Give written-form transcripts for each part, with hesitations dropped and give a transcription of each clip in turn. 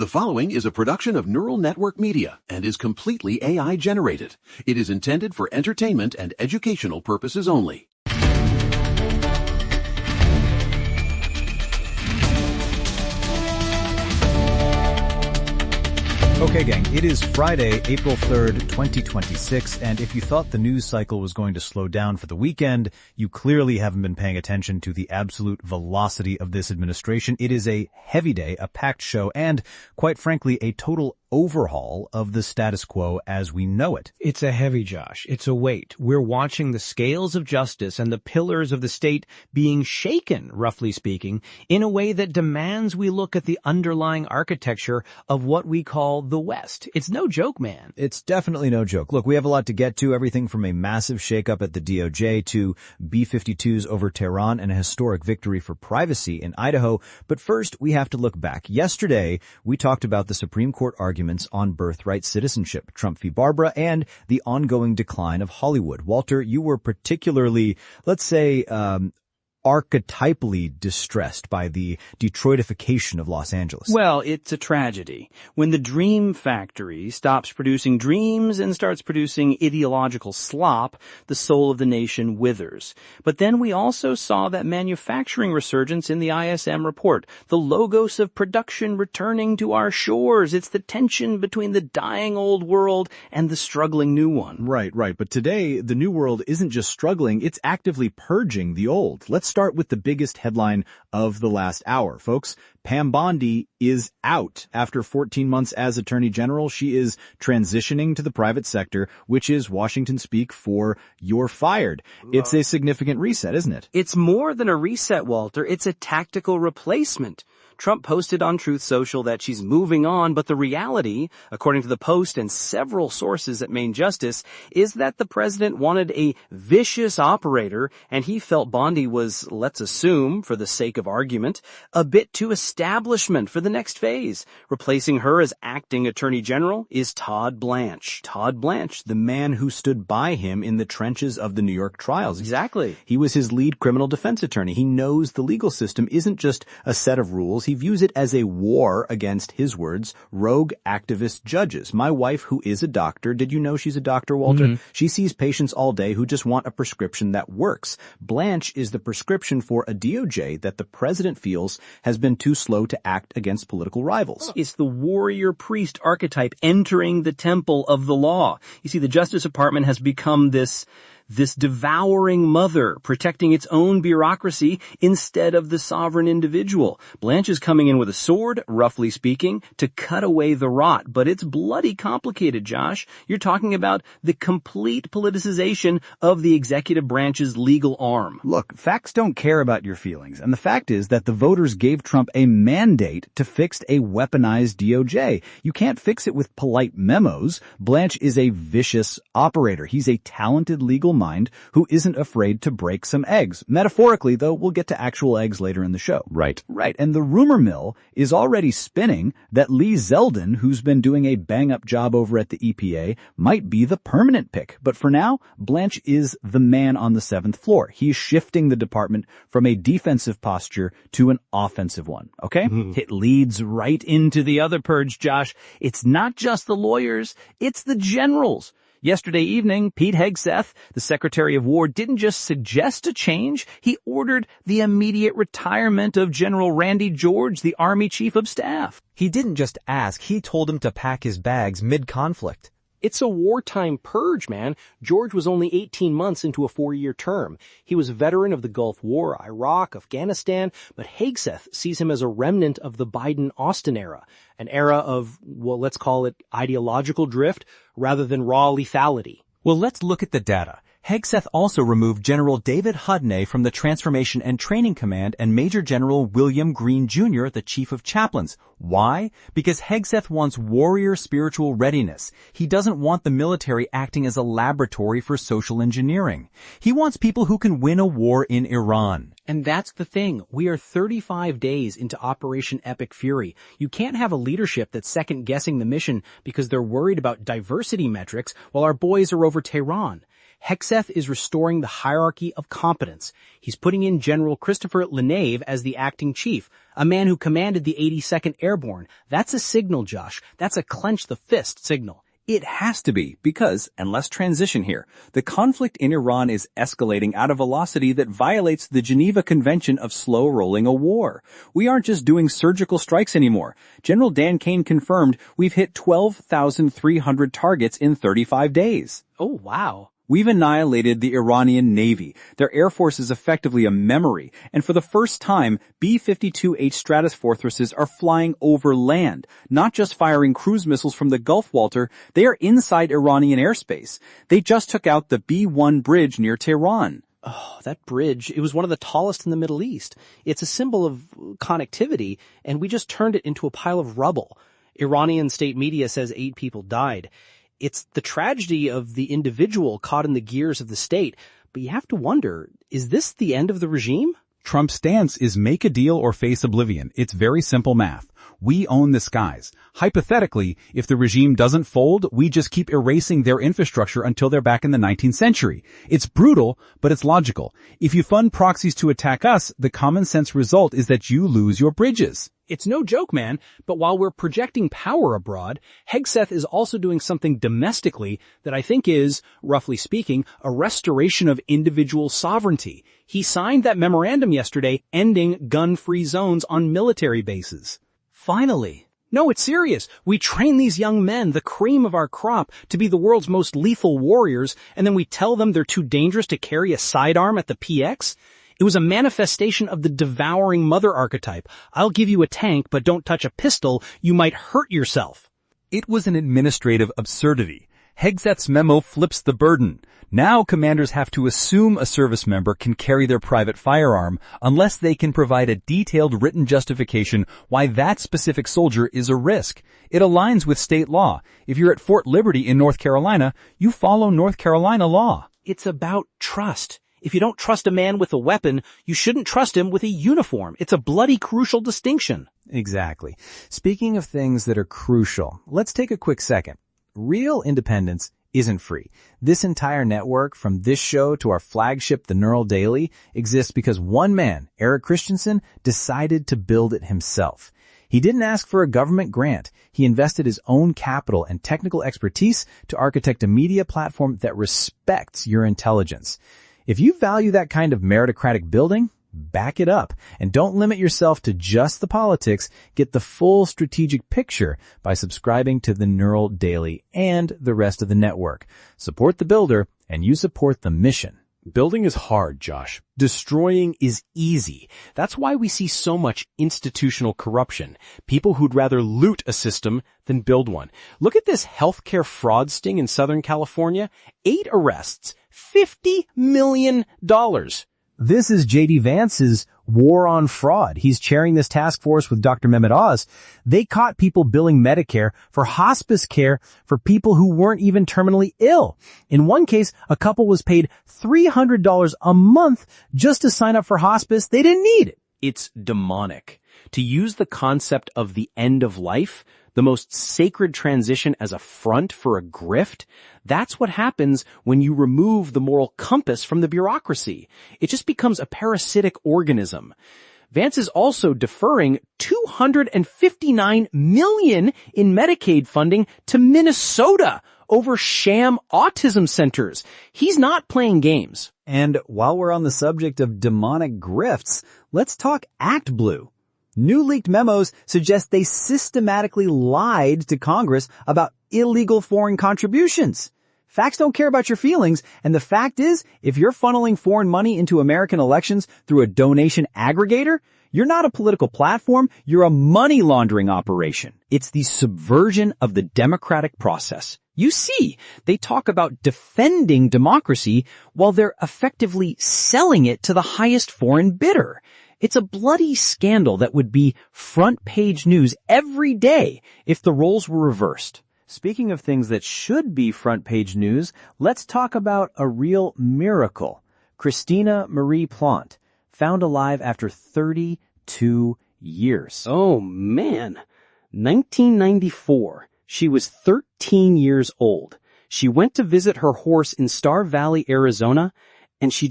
The following is a production of Neural Network Media and is completely AI generated. It is intended for entertainment and educational purposes only. Okay, gang, it is Friday, April 3rd, 2026, and if you thought the news cycle was going to slow down for the weekend, you clearly haven't been paying attention to the absolute velocity of this administration. It is a heavy day, a packed show, and, quite frankly, a total overhaul of the status quo as we know it. It's a heavy, Josh. It's a weight. We're watching the scales of justice and the pillars of the state being shaken, roughly speaking, in a way that demands we look at the underlying architecture of what we call the West. It's no joke, man. It's definitely no joke. Look, we have a lot to get to, everything from a massive shakeup at the DOJ to B-52s over Tehran and a historic victory for privacy in Idaho. But first, we have to look back. Yesterday, we talked about the Supreme Court arguments on birthright citizenship, Trump v. Barbara, and the ongoing decline of Hollywood. Walter, you were particularly, let's say, archetypally distressed by the Detroitification of Los Angeles. Well, it's a tragedy. When the dream factory stops producing dreams and starts producing ideological slop, the soul of the nation withers. But then we also saw that manufacturing resurgence in the ISM report, the logos of production returning to our shores. It's the tension between the dying old world and the struggling new one. Right. But today, the new world isn't just struggling, it's actively purging the old. Let's start with the biggest headline of the last hour, folks. Pam Bondi is out after 14 months as Attorney General. She is transitioning to the private sector, which is Washington speak for "you're fired." It's a significant reset, isn't it? It's more than a reset, Walter. It's a tactical replacement. Trump posted on Truth Social that she's moving on, but the reality, according to the Post and several sources at Main Justice, is that the president wanted a vicious operator, and he felt Bondi was, let's assume, for the sake of argument, a bit too establishment for the next phase. Replacing her as acting Attorney General is Todd Blanche. Todd Blanche, the man who stood by him in the trenches of the New York trials. Exactly. He was his lead criminal defense attorney. He knows the legal system isn't just a set of rules. He views it as a war against, his words, rogue activist judges. My wife, who is a doctor, did you know she's a doctor, Walter? Mm-hmm. She sees patients all day who just want a prescription that works. Blanche is the prescription for a DOJ that the president feels has been too slow to act against political rivals. It's the warrior priest archetype entering the temple of the law. You see, the Justice Department has become this devouring mother protecting its own bureaucracy instead of the sovereign individual. Blanche is coming in with a sword, roughly speaking, to cut away the rot. But it's bloody complicated, Josh. You're talking about the complete politicization of the executive branch's legal arm. Look, facts don't care about your feelings. And the fact is that the voters gave Trump a mandate to fix a weaponized DOJ. You can't fix it with polite memos. Blanche is a vicious operator. He's a talented legal mind who isn't afraid to break some eggs. Metaphorically, though, we'll get to actual eggs later in the show. Right. And the rumor mill is already spinning that Lee Zeldin, who's been doing a bang-up job over at the EPA, might be the permanent pick. But for now, Blanche is the man on the seventh floor. He's shifting the department from a defensive posture to an offensive one. Okay? Mm-hmm. It leads right into the other purge, Josh. It's not just the lawyers, it's the generals. Yesterday evening, Pete Hegseth, the Secretary of War, didn't just suggest a change, he ordered the immediate retirement of General Randy George, the Army Chief of Staff. He didn't just ask, he told him to pack his bags mid-conflict. It's a wartime purge, man. George was only 18 months into a 4-year term. He was a veteran of the Gulf War, Iraq, Afghanistan, but Hegseth sees him as a remnant of the Biden-Austin era, an era of, well, let's call it ideological drift rather than raw lethality. Well, let's look at the data. Hegseth also removed General David Hudnay from the Transformation and Training Command and Major General William Green Jr., the Chief of Chaplains. Why? Because Hegseth wants warrior spiritual readiness. He doesn't want the military acting as a laboratory for social engineering. He wants people who can win a war in Iran. And that's the thing. We are 35 days into Operation Epic Fury. You can't have a leadership that's second-guessing the mission because they're worried about diversity metrics while our boys are over Tehran. Hegseth is restoring the hierarchy of competence. He's putting in General Christopher LeNave as the acting chief, a man who commanded the 82nd Airborne. That's a signal, Josh. That's a clench the fist signal. It has to be, because, and let's transition here, the conflict in Iran is escalating at a velocity that violates the Geneva Convention of slow-rolling a war. We aren't just doing surgical strikes anymore. General Dan Kane confirmed we've hit 12,300 targets in 35 days. Oh, wow. We've annihilated the Iranian Navy. Their air force is effectively a memory, and for the first time, B-52s Stratofortresses are flying over land, not just firing cruise missiles from the Gulf, Walter. They are inside Iranian airspace. They just took out the B-1 bridge near Tehran. Oh, that bridge, it was one of the tallest in the Middle East. It's a symbol of connectivity, and we just turned it into a pile of rubble. Iranian state media says 8 people died. It's the tragedy of the individual caught in the gears of the state, but you have to wonder, is this the end of the regime? Trump's stance is make a deal or face oblivion. It's very simple math. We own the skies. Hypothetically, if the regime doesn't fold, we just keep erasing their infrastructure until they're back in the 19th century. It's brutal, but it's logical. If you fund proxies to attack us, the common sense result is that you lose your bridges. It's no joke, man, but while we're projecting power abroad, Hegseth is also doing something domestically that I think is, roughly speaking, a restoration of individual sovereignty. He signed that memorandum yesterday ending gun-free zones on military bases. Finally. No, it's serious. We train these young men, the cream of our crop, to be the world's most lethal warriors, and then we tell them they're too dangerous to carry a sidearm at the PX? It was a manifestation of the devouring mother archetype. I'll give you a tank, but don't touch a pistol. You might hurt yourself. It was an administrative absurdity. Hegseth's memo flips the burden. Now commanders have to assume a service member can carry their private firearm unless they can provide a detailed written justification why that specific soldier is a risk. It aligns with state law. If you're at Fort Liberty in North Carolina, you follow North Carolina law. It's about trust. If you don't trust a man with a weapon, you shouldn't trust him with a uniform. It's a bloody crucial distinction. Exactly. Speaking of things that are crucial, let's take a quick second. Real independence isn't free. This entire network, from this show to our flagship, The Neural Daily, exists because one man, Eric Christensen, decided to build it himself. He didn't ask for a government grant. He invested his own capital and technical expertise to architect a media platform that respects your intelligence. If you value that kind of meritocratic building, back it up. And don't limit yourself to just the politics. Get the full strategic picture by subscribing to the Neural Daily and the rest of the network. Support the builder, and you support the mission. Building is hard, Josh. Destroying is easy. That's why we see so much institutional corruption. People who'd rather loot a system than build one. Look at this healthcare fraud sting in Southern California. 8 arrests, $50 million. This is J.D. Vance's war on fraud. He's chairing this task force with Dr. Mehmet Oz. They caught people billing Medicare for hospice care for people who weren't even terminally ill. In one case, a couple was paid $300 a month just to sign up for hospice. They didn't need it. It's demonic. To use the concept of the end of life, the most sacred transition as a front for a grift, that's what happens when you remove the moral compass from the bureaucracy. It just becomes a parasitic organism. Vance is also deferring $259 million in Medicaid funding to Minnesota over sham autism centers. He's not playing games. And while we're on the subject of demonic grifts, let's talk ActBlue. New leaked memos suggest they systematically lied to Congress about illegal foreign contributions. Facts don't care about your feelings, and the fact is, if you're funneling foreign money into American elections through a donation aggregator, you're not a political platform, you're a money laundering operation. It's the subversion of the democratic process. You see, they talk about defending democracy while they're effectively selling it to the highest foreign bidder. It's a bloody scandal that would be front page news every day if the roles were reversed. Speaking of things that should be front page news, let's talk about a real miracle. Christina Marie Plante, found alive after 32 years. Oh man, 1994. She was 13 years old. She went to visit her horse in Star Valley, Arizona, and she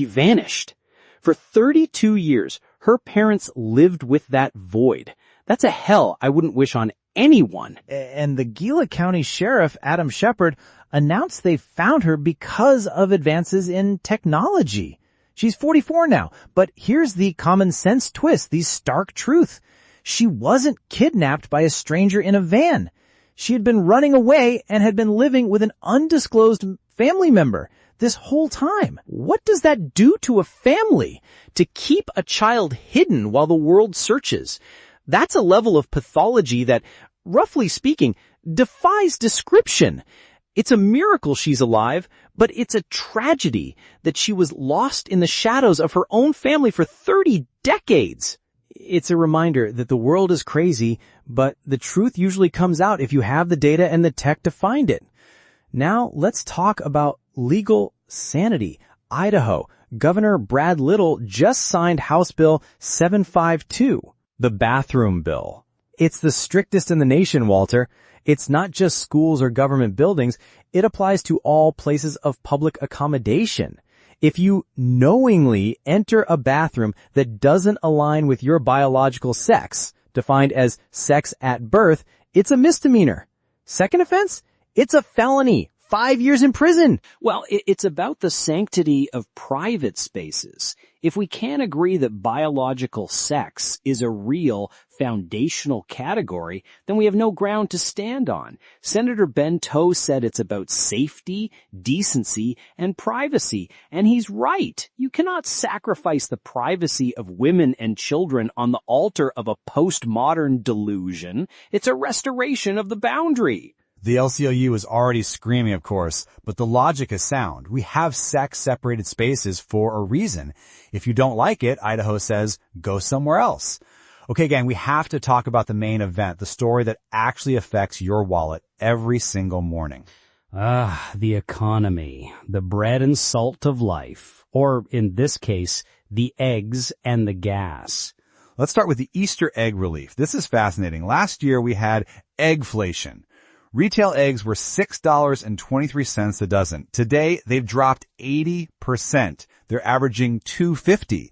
vanished. For 32 years, her parents lived with that void. That's a hell I wouldn't wish on anyone. And the Gila County Sheriff, Adam Shepard, announced they found her because of advances in technology. She's 44 now, but here's the common sense twist, the stark truth. She wasn't kidnapped by a stranger in a van. She had been running away and had been living with an undisclosed family member this whole time. What does that do to a family? To keep a child hidden while the world searches? That's a level of pathology that, roughly speaking, defies description. It's a miracle she's alive, but it's a tragedy that she was lost in the shadows of her own family for 30 decades. It's a reminder that the world is crazy, but the truth usually comes out if you have the data and the tech to find it. Now, let's talk about legal sanity. Idaho, Governor Brad Little just signed House Bill 752, the bathroom bill. It's the strictest in the nation, Walter. It's not just schools or government buildings. It applies to all places of public accommodation. If you knowingly enter a bathroom that doesn't align with your biological sex, defined as sex at birth, it's a misdemeanor. Second offense? It's a felony. 5 years in prison. Well, it's about the sanctity of private spaces. If we can't agree that biological sex is a real foundational category, then we have no ground to stand on. Senator Ben Toh said it's about safety, decency, and privacy, and he's right. You cannot sacrifice the privacy of women and children on the altar of a postmodern delusion. It's a restoration of the boundary. The LCLU is already screaming, of course, but the logic is sound. We have sex-separated spaces for a reason. If you don't like it, Idaho says, go somewhere else. Okay, gang, we have to talk about the main event, the story that actually affects your wallet every single morning. The economy, the bread and salt of life, or in this case, the eggs and the gas. Let's start with the Easter egg relief. This is fascinating. Last year we had eggflation. Retail eggs were $6.23 a dozen. Today, they've dropped 80%. They're averaging $2.50.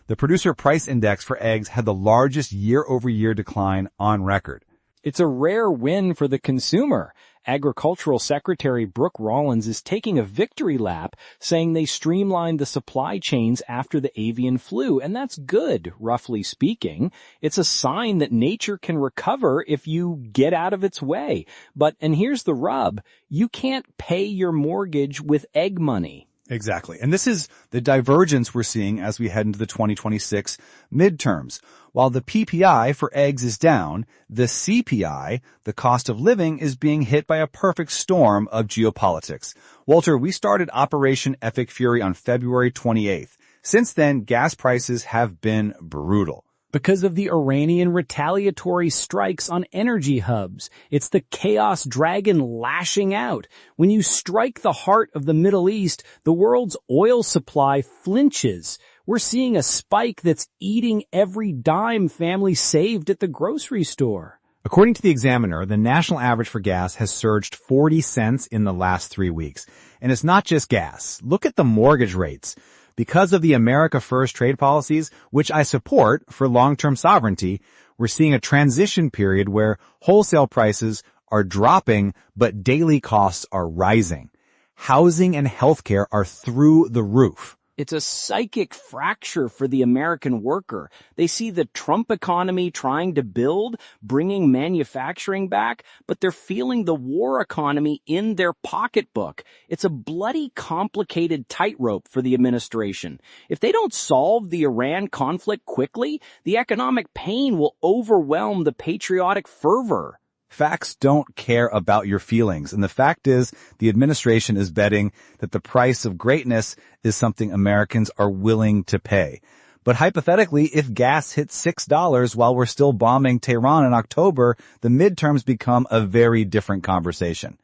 The producer price index for eggs had the largest year-over-year decline on record. It's a rare win for the consumer. Agricultural Secretary Brooke Rollins is taking a victory lap, saying they streamlined the supply chains after the avian flu, and that's good, roughly speaking. It's a sign that nature can recover if you get out of its way. But, and here's the rub, you can't pay your mortgage with egg money. Exactly. And this is the divergence we're seeing as we head into the 2026 midterms. While the PPI for eggs is down, the CPI, the cost of living, is being hit by a perfect storm of geopolitics. Walter, we started Operation Epic Fury on February 28th. Since then, gas prices have been brutal. Because of the Iranian retaliatory strikes on energy hubs. It's the chaos dragon lashing out. When you strike the heart of the Middle East, the world's oil supply flinches. We're seeing a spike that's eating every dime families saved at the grocery store. According to the Examiner, the national average for gas has surged 40 cents in the last 3 weeks. And it's not just gas. Look at the mortgage rates. Because of the America First trade policies, which I support for long-term sovereignty, we're seeing a transition period where wholesale prices are dropping, but daily costs are rising. Housing and healthcare are through the roof. It's a psychic fracture for the American worker. They see the Trump economy trying to build, bringing manufacturing back, but they're feeling the war economy in their pocketbook. It's a bloody, complicated tightrope for the administration. If they don't solve the Iran conflict quickly, the economic pain will overwhelm the patriotic fervor. Facts don't care about your feelings. And the fact is, the administration is betting that the price of greatness is something Americans are willing to pay. But hypothetically, if gas hits $6 while we're still bombing Tehran in October, the midterms become a very different conversation.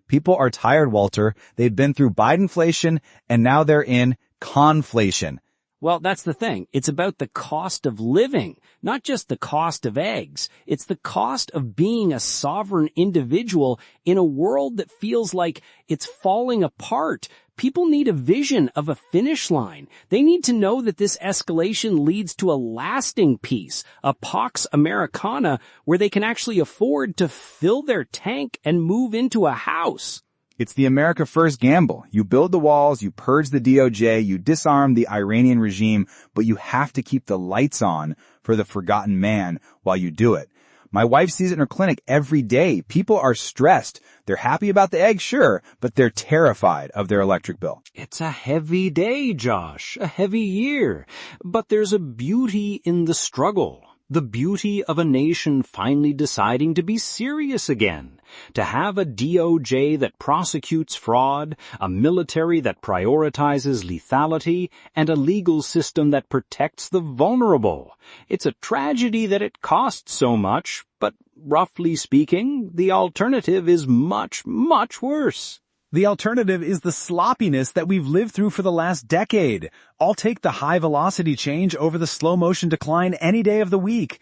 People are tired, Walter. They've been through Bidenflation, and now they're in conflation. Well, that's the thing. It's about the cost of living, not just the cost of eggs. It's the cost of being a sovereign individual in a world that feels like it's falling apart. People need a vision of a finish line. They need to know that this escalation leads to a lasting peace, a Pax Americana, where they can actually afford to fill their tank and move into a house. It's the America First gamble. You build the walls, you purge the DOJ, you disarm the Iranian regime, but you have to keep the lights on for the forgotten man while you do it. My wife sees it in her clinic every day. People are stressed. They're happy about the egg, sure, but they're terrified of their electric bill. It's a heavy day, Josh, a heavy year. But there's a beauty in the struggle. The beauty of a nation finally deciding to be serious again. To have a DOJ that prosecutes fraud, a military that prioritizes lethality, and a legal system that protects the vulnerable. It's a tragedy that it costs so much, but roughly speaking, the alternative is much, much worse. The alternative is the sloppiness that we've lived through for the last decade. I'll take the high-velocity change over the slow-motion decline any day of the week.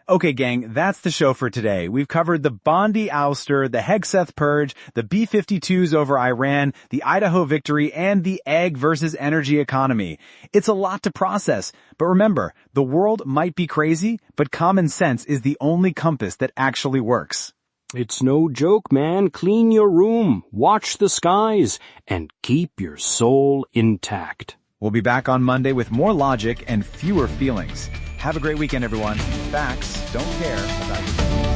Okay, gang, that's the show for today. We've covered the Bondi ouster, the Hegseth purge, the B-52s over Iran, the Idaho victory, and the egg versus energy economy. It's a lot to process, but remember, the world might be crazy, but common sense is the only compass that actually works. It's no joke, man. Clean your room, watch the skies, and keep your soul intact. We'll be back on Monday with more logic and fewer feelings. Have a great weekend, everyone. Facts don't care about your